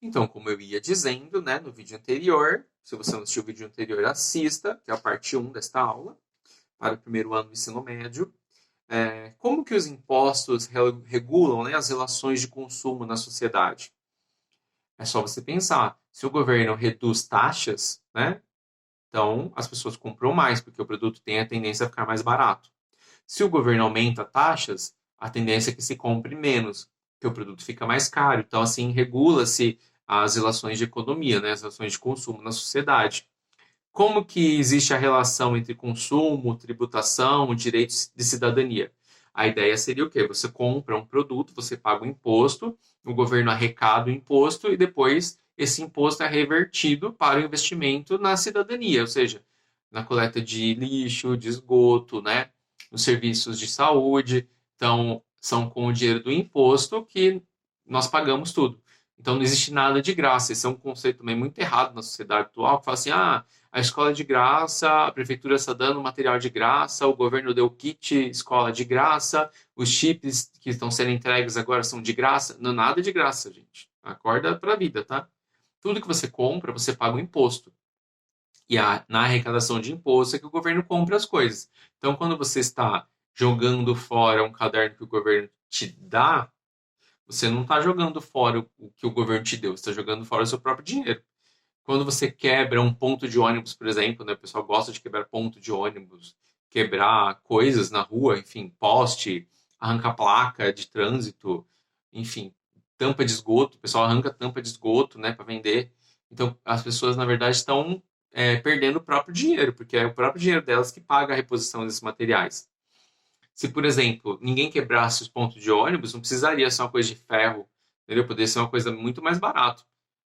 Então, como eu ia dizendo, né, no vídeo anterior, se você não assistiu o vídeo anterior, assista, que é a parte 1 desta aula, para o primeiro ano do ensino médio. Como que os impostos regulam, né, as relações de consumo na sociedade? É só você pensar, se o governo reduz taxas, né, então as pessoas compram mais, porque o produto tem a tendência a ficar mais barato. Se o governo aumenta taxas, a tendência é que se compre menos, que o produto fica mais caro. Então, assim, regula-se as relações de economia, né, as relações de consumo na sociedade. Como que existe a relação entre consumo, tributação, direitos de cidadania? A ideia seria o quê? Você compra um produto, você paga o imposto, o governo arrecada o imposto e depois esse imposto é revertido para o investimento na cidadania, ou seja, na coleta de lixo, de esgoto, né? Nos serviços de saúde. Então, são com o dinheiro do imposto que nós pagamos tudo. Então, não existe nada de graça. Esse é um conceito também muito errado na sociedade atual, que fala assim, a escola é de graça, a prefeitura está dando material de graça, o governo deu kit escola de graça, os chips que estão sendo entregues agora são de graça. Não, nada de graça, gente. Acorda para a vida, tá? Tudo que você compra, você paga um imposto. E na arrecadação de imposto é que o governo compra as coisas. Então, quando você está jogando fora um caderno que o governo te dá, você não está jogando fora o que o governo te deu, você está jogando fora o seu próprio dinheiro. Quando você quebra um ponto de ônibus, por exemplo, né? O pessoal gosta de quebrar ponto de ônibus, quebrar coisas na rua, enfim, poste, arrancar placa de trânsito, enfim, tampa de esgoto. O pessoal arranca tampa de esgoto, né, para vender. Então, as pessoas, na verdade, estão perdendo o próprio dinheiro, porque é o próprio dinheiro delas que paga a reposição desses materiais. Se, por exemplo, ninguém quebrasse os pontos de ônibus, não precisaria ser uma coisa de ferro, entendeu? Poderia ser uma coisa muito mais barata.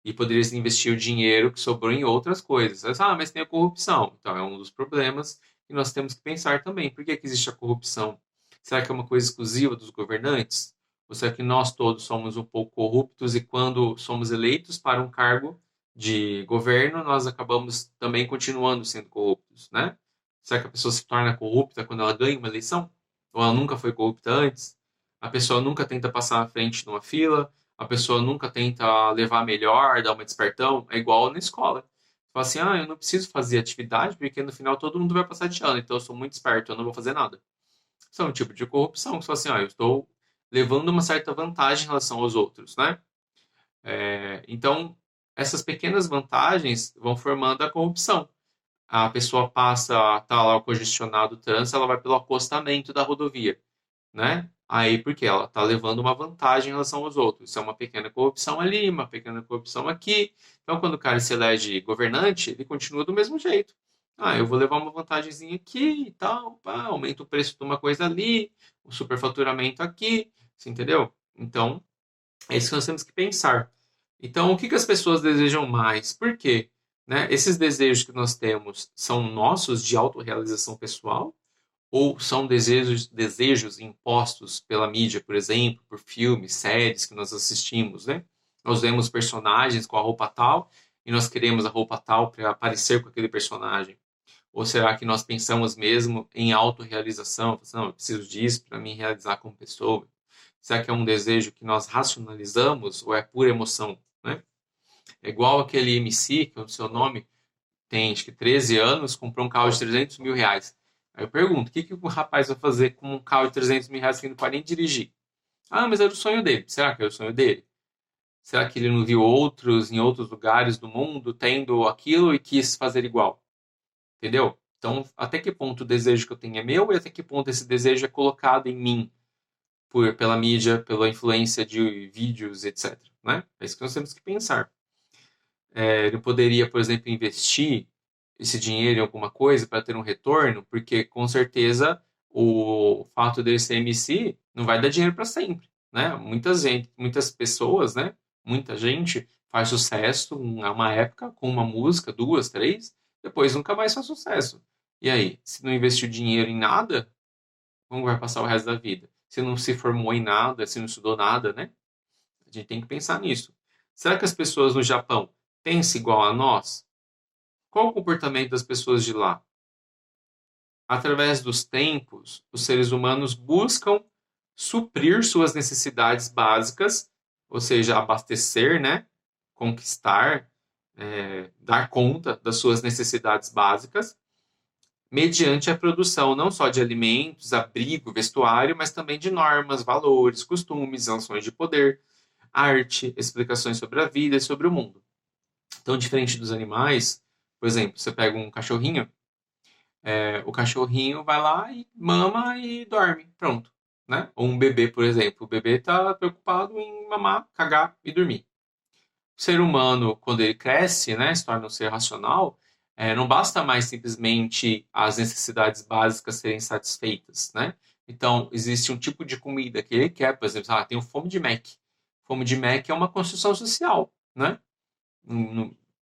E poderia se investir o dinheiro que sobrou em outras coisas. Mas tem a corrupção. Então, é um dos problemas que nós temos que pensar também. Por que existe a corrupção? Será que é uma coisa exclusiva dos governantes? Ou será que nós todos somos um pouco corruptos e quando somos eleitos para um cargo de governo, nós acabamos também continuando sendo corruptos, né? Será que a pessoa se torna corrupta quando ela ganha uma eleição? Ou ela nunca foi corrupta antes? A pessoa nunca tenta passar à frente numa fila? A pessoa nunca tenta levar melhor, dar uma despertão? É igual na escola. Fala assim, eu não preciso fazer atividade porque no final todo mundo vai passar de ano, então eu sou muito esperto, eu não vou fazer nada. Isso é um tipo de corrupção. Você fala assim, eu estou levando uma certa vantagem em relação aos outros, né? Então, essas pequenas vantagens vão formando a corrupção. A pessoa passa, tá lá o congestionado trânsito, ela vai pelo acostamento da rodovia, né? Aí, porque ela tá levando uma vantagem em relação aos outros. Isso é uma pequena corrupção ali, uma pequena corrupção aqui. Então, quando o cara se elege governante, ele continua do mesmo jeito. Eu vou levar uma vantagemzinha aqui e tal, pá, aumenta o preço de uma coisa ali, o superfaturamento aqui, você entendeu? Então, é isso que nós temos que pensar. Então, o que as pessoas desejam mais? Por quê? Né? Esses desejos que nós temos são nossos de autorrealização pessoal ou são desejos impostos pela mídia, por exemplo, por filmes, séries que nós assistimos, né? Nós vemos personagens com a roupa tal e nós queremos a roupa tal para aparecer com aquele personagem. Ou será que nós pensamos mesmo em autorrealização? Não, eu preciso disso para me realizar como pessoa. Será que é um desejo que nós racionalizamos ou é pura emoção, né? É igual aquele MC, que é o seu nome, tem acho que 13 anos, comprou um carro de 300 mil reais. Aí eu pergunto, o que o rapaz vai fazer com um carro de 300 mil reais que ele não pode nem dirigir? Mas era o sonho dele. Será que era o sonho dele? Será que ele não viu outros em outros lugares do mundo tendo aquilo e quis fazer igual? Entendeu? Então, até que ponto o desejo que eu tenho é meu e até que ponto esse desejo é colocado em mim pela mídia, pela influência de vídeos, etc. Né? É isso que nós temos que pensar. Ele poderia, por exemplo, investir esse dinheiro em alguma coisa para ter um retorno, porque com certeza o fato dele ser MC não vai dar dinheiro para sempre, né? Muitas pessoas, né? Muita gente faz sucesso uma época com uma música, duas, três, depois nunca mais faz sucesso. E aí, se não investiu dinheiro em nada, como vai passar o resto da vida? Se não se formou em nada, se não estudou nada, né? A gente tem que pensar nisso. Será que as pessoas no Japão pensam igual a nós? Qual o comportamento das pessoas de lá? Através dos tempos, os seres humanos buscam suprir suas necessidades básicas, ou seja, abastecer, né? conquistar, dar conta das suas necessidades básicas, mediante a produção não só de alimentos, abrigo, vestuário, mas também de normas, valores, costumes, relações de poder, arte, explicações sobre a vida e sobre o mundo. Então, diferente dos animais, por exemplo, você pega um cachorrinho, o cachorrinho vai lá e mama e dorme, pronto. Né? Ou um bebê, por exemplo. O bebê está preocupado em mamar, cagar e dormir. O ser humano, quando ele cresce, né, se torna um ser racional, não basta mais simplesmente as necessidades básicas serem satisfeitas, né? Então, existe um tipo de comida que ele quer, por exemplo, tenho fome de Mac. Fome de Mac é uma construção social, né?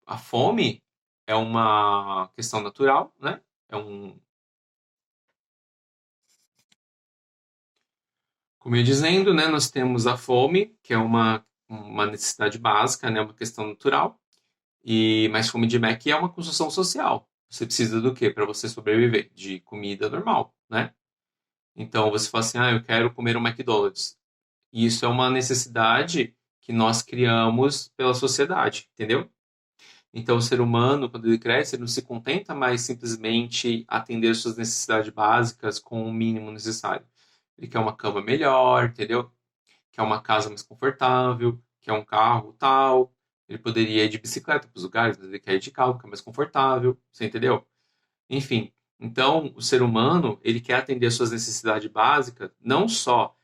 A fome é uma questão natural, né? Como eu ia dizendo, né, nós temos a fome, que é uma necessidade básica, né, uma questão natural. Mas fome de Mac é uma construção social. Você precisa do quê para você sobreviver? De comida normal, né? Então você fala assim, eu quero comer um McDonald's. E isso é uma necessidade que nós criamos pela sociedade, entendeu? Então o ser humano, quando ele cresce, ele não se contenta mais simplesmente atender suas necessidades básicas com o mínimo necessário. Ele quer uma cama melhor, entendeu? Quer uma casa mais confortável, quer um carro tal. Ele poderia ir de bicicleta para os lugares, mas ele quer ir de carro, porque é mais confortável, você entendeu? Enfim, então o ser humano, ele quer atender às suas necessidades básicas, não só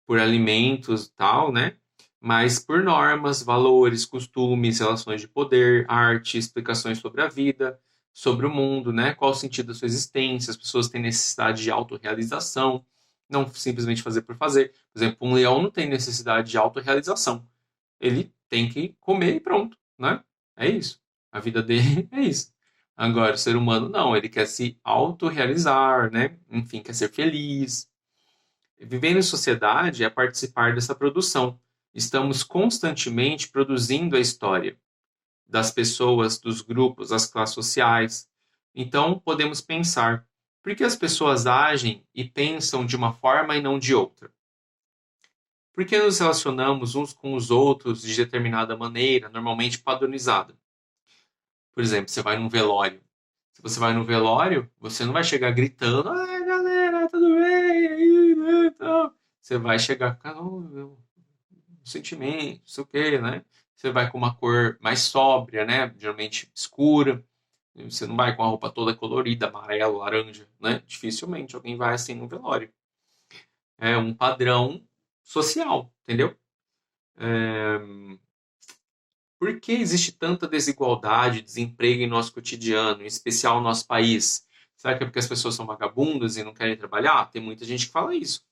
por alimentos e tal, né? Mas por normas, valores, costumes, relações de poder, arte, explicações sobre a vida, sobre o mundo, né? Qual o sentido da sua existência? As pessoas têm necessidade de autorrealização, não simplesmente fazer por fazer. Por exemplo, um leão não tem necessidade de autorrealização. Ele tem que comer e pronto, né? É isso. A vida dele é isso. Agora, o ser humano não, ele quer se autorrealizar, né? Enfim, quer ser feliz. Viver em sociedade é participar dessa produção. Estamos constantemente produzindo a história das pessoas, dos grupos, das classes sociais. Então, podemos pensar: por que as pessoas agem e pensam de uma forma e não de outra? Por que nos relacionamos uns com os outros de determinada maneira, normalmente padronizada? Por exemplo, você vai num velório. Se você vai no velório, você não vai chegar gritando: ai, galera, tudo bem? E aí, né, tal. Você vai chegar com sentimento, não sei o quê, né? Você vai com uma cor mais sóbria, né? Geralmente escura. Você não vai com a roupa toda colorida, amarelo, laranja, né? Dificilmente alguém vai assim no velório. É um padrão social, entendeu? Por que existe tanta desigualdade, desemprego em nosso cotidiano, em especial no nosso país? Será que é porque as pessoas são vagabundas e não querem trabalhar? Tem muita gente que fala isso.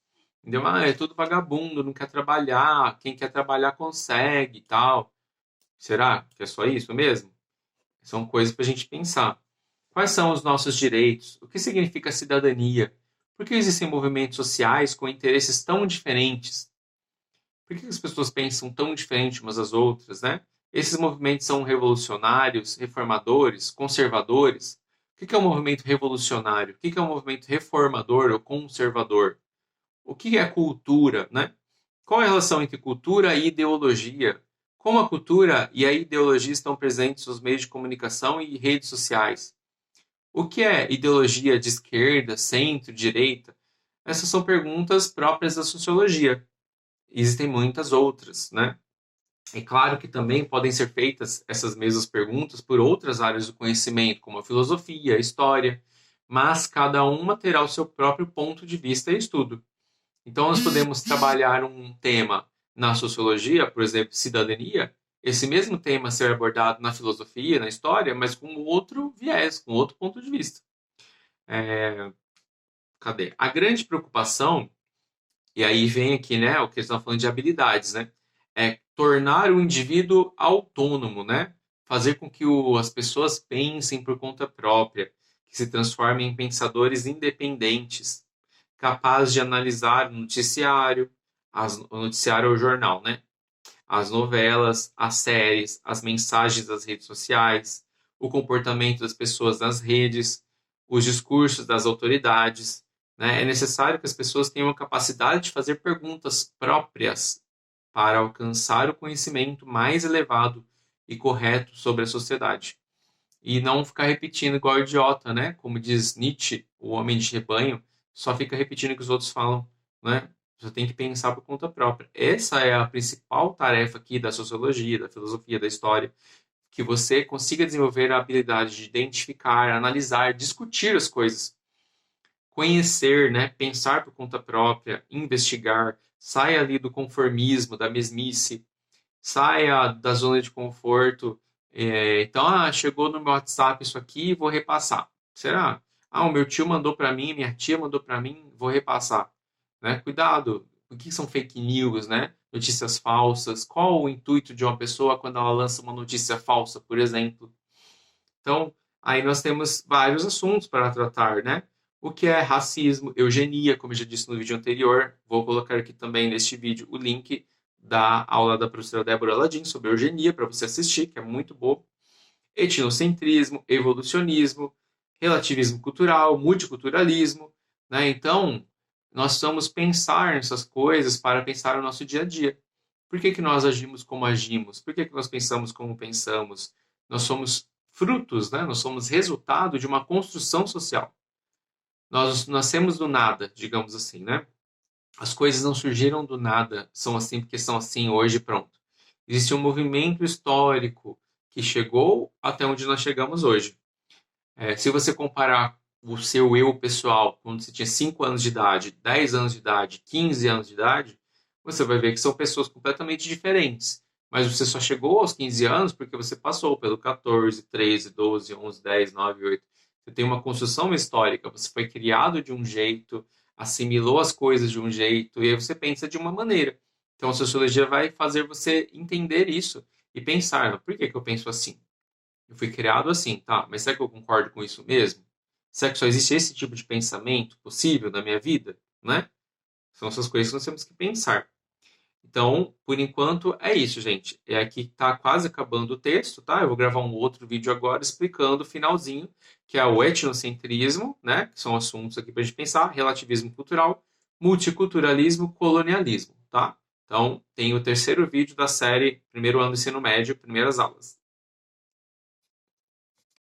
Entendeu? É tudo vagabundo, não quer trabalhar, quem quer trabalhar consegue e tal. Será que é só isso mesmo? São coisas para a gente pensar. Quais são os nossos direitos? O que significa cidadania? Por que existem movimentos sociais com interesses tão diferentes? Por que as pessoas pensam tão diferente umas das outras, né? Esses movimentos são revolucionários, reformadores, conservadores? O que é um movimento revolucionário? O que é um movimento reformador ou conservador? O que é cultura, né? Qual é a relação entre cultura e ideologia? Como a cultura e a ideologia estão presentes nos meios de comunicação e redes sociais? O que é ideologia de esquerda, centro, direita? Essas são perguntas próprias da sociologia. Existem muitas outras, né? É claro que também podem ser feitas essas mesmas perguntas por outras áreas do conhecimento, como a filosofia, a história, mas cada uma terá o seu próprio ponto de vista e estudo. Então, nós podemos trabalhar um tema na sociologia, por exemplo, cidadania, esse mesmo tema ser abordado na filosofia, na história, mas com outro viés, com outro ponto de vista. Cadê? A grande preocupação, e aí vem aqui, né, o que eles estão falando de habilidades, né? É tornar o indivíduo autônomo, né? Fazer com que as pessoas pensem por conta própria, que se transformem em pensadores independentes, capazes de analisar o noticiário, o noticiário ou o jornal, né? As novelas, as séries, as mensagens das redes sociais, o comportamento das pessoas nas redes, os discursos das autoridades. Né? É necessário que as pessoas tenham a capacidade de fazer perguntas próprias para alcançar o conhecimento mais elevado e correto sobre a sociedade. E não ficar repetindo igual idiota, né? Como diz Nietzsche, o homem de rebanho, só fica repetindo o que os outros falam, né? Você tem que pensar por conta própria. Essa é a principal tarefa aqui da sociologia, da filosofia, da história, que você consiga desenvolver a habilidade de identificar, analisar, discutir as coisas, conhecer, né? Pensar por conta própria, investigar, saia ali do conformismo, da mesmice, saia da zona de conforto. Então, chegou no meu WhatsApp isso aqui, vou repassar. Será? O meu tio mandou para mim, minha tia mandou para mim, vou repassar. Né? Cuidado, o que são fake news, né? Notícias falsas. Qual o intuito de uma pessoa quando ela lança uma notícia falsa, por exemplo? Então, aí nós temos vários assuntos para tratar, né? O que é racismo, eugenia, como eu já disse no vídeo anterior. Vou colocar aqui também neste vídeo o link da aula da professora Débora Ladim sobre eugenia para você assistir, que é muito bom. Etnocentrismo, evolucionismo, relativismo cultural, multiculturalismo, né? Então, nós precisamos pensar nessas coisas para pensar no nosso dia a dia. Por que nós agimos como agimos? Por que nós pensamos como pensamos? Nós somos frutos, né? Nós somos resultado de uma construção social. Nós nascemos do nada, digamos assim, né? As coisas não surgiram do nada, são assim porque são assim hoje, pronto. Existe um movimento histórico que chegou até onde nós chegamos hoje. Se você comparar o seu eu pessoal, quando você tinha 5 anos de idade, 10 anos de idade, 15 anos de idade, você vai ver que são pessoas completamente diferentes. Mas você só chegou aos 15 anos porque você passou pelo 14, 13, 12, 11, 10, 9, 8. Você tem uma construção histórica, você foi criado de um jeito, assimilou as coisas de um jeito, e aí você pensa de uma maneira. Então a sociologia vai fazer você entender isso e pensar, por que eu penso assim? Eu fui criado assim, tá? Mas será que eu concordo com isso mesmo? Será que só existe esse tipo de pensamento possível na minha vida? Né? São essas coisas que nós temos que pensar. Então, por enquanto, é isso, gente. É aqui que está quase acabando o texto, tá? Eu vou gravar um outro vídeo agora explicando o finalzinho, que é o etnocentrismo, né? Que são assuntos aqui para a gente pensar, relativismo cultural, multiculturalismo, colonialismo, tá? Então, tem o terceiro vídeo da série Primeiro Ano do Ensino Médio, primeiras aulas.